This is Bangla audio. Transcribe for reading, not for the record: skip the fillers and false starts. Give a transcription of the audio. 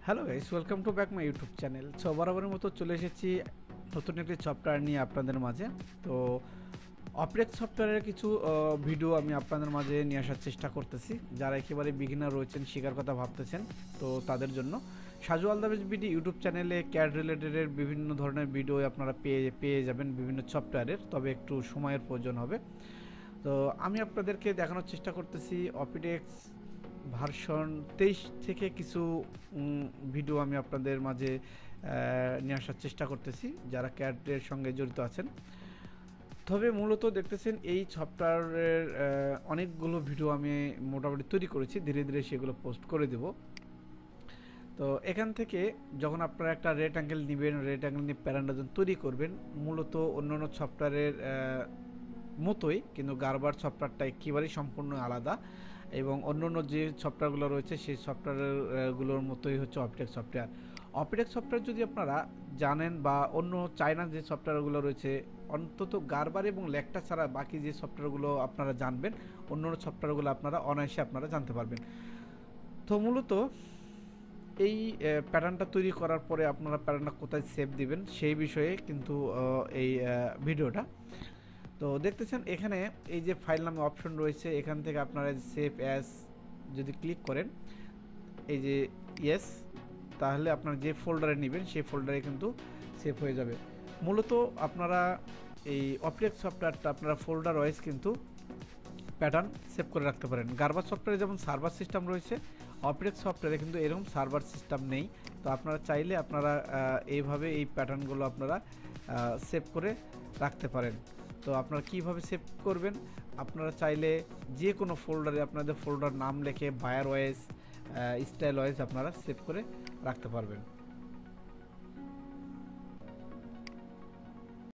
Hello guys, welcome to back my YouTube channel. So বরাবরের মতো চলে এসেছি নতুন একটি সফটওয়্যার নিয়ে আপনাদের মাঝে। তো অপটেক্স সফটওয়্যারের কিছু ভিডিও আমি আপনাদের মাঝে নিয়ে আসার চেষ্টা করতেছি। যারা একেবারে বিগিনার রয়েছেন, শেখার কথা ভাবতেছেন, তো তাদের জন্য সাজু আলদাবেজ বিডি ইউটিউব চ্যানেলে ক্যাড রিলেটেডের বিভিন্ন ধরনের ভিডিও আপনারা পেয়ে যাবেন বিভিন্ন সফটওয়্যারের, তবে একটু সময়ের প্রয়োজন হবে। তো আমি আপনাদেরকে দেখানোর চেষ্টা করতেছি অপটেক্স ভার্সন 23 থেকে কিছু ভিডিও আমি আপনাদের মাঝে নিয়ে আসার চেষ্টা করতেছি যারা ক্যাডের সঙ্গে জড়িত আছেন। তবে মূলত দেখতেছেন এই সফটওয়্যারের অনেকগুলো ভিডিও আমি মোটামুটি তৈরি করেছি, ধীরে ধীরে সেগুলো পোস্ট করে দেব। তো এখান থেকে যখন আপনারা একটা রেট অ্যাঙ্গেল নেবেন, রেট অ্যাঙ্গেল নিয়ে প্যারান্ডাজন তৈরি করবেন, মূলত অন্যান্য সফটওয়্যারের মতোই, কিন্তু গারবার সফটওয়্যারটা একেবারেই সম্পূর্ণ আলাদা এবং অন্যান্য যে সফটওয়্যারগুলো রয়েছে সেই সফটওয়্যারগুলোর মতোই হচ্ছে অপটেক্স সফটওয়্যার। অপটেক্স সফটওয়্যার যদি আপনারা জানেন বা অন্য চায়নার যে সফটওয়্যারগুলো রয়েছে, অন্তত গারবার এবং লেকটা ছাড়া বাকি যে সফটওয়্যারগুলো আপনারা জানবেন, অন্য সফটওয়্যারগুলো আপনারা অনায়াসে আপনারা জানতে পারবেন। তো মূলত এই প্যাটার্নটা তৈরি করার পরে আপনারা প্যাটার্নটা কোথায় সেভ দিবেন সেই বিষয়ে কিন্তু এই ভিডিওটা। তো দেখতেছেন এখানে এই যে ফাইল নামে অপশন রয়েছে, এখান থেকে আপনারা সেভ অ্যাজ যদি ক্লিক করেন, এই যে ইয়েস, তাহলে আপনারা যে ফোল্ডারে নেবেন সেই ফোল্ডারে কিন্তু সেভ হয়ে যাবে। মূলত আপনারা এই অপটেক্স সফটওয়্যারটা আপনারা ফোল্ডার ওয়াইজ কিন্তু প্যাটার্ন সেভ করে রাখতে পারেন। গারবার সফটওয়্যারে যেমন সার্ভার সিস্টেম রয়েছে, অপটেক্স সফটওয়্যারে কিন্তু এরকম সার্ভার সিস্টেম নেই। তো আপনারা চাইলে আপনারা এইভাবে এই প্যাটার্নগুলো আপনারা সেভ করে রাখতে পারেন। তো আপনারা কিভাবে সেভ করবেন, আপনারা চাইলে যে কোনো ফোল্ডারে আপনাদের ফোল্ডার নাম লিখে বায়ার ওয়াইজ, স্টাইল ওয়াইজ আপনারা সেভ করে রাখতে পারবেন।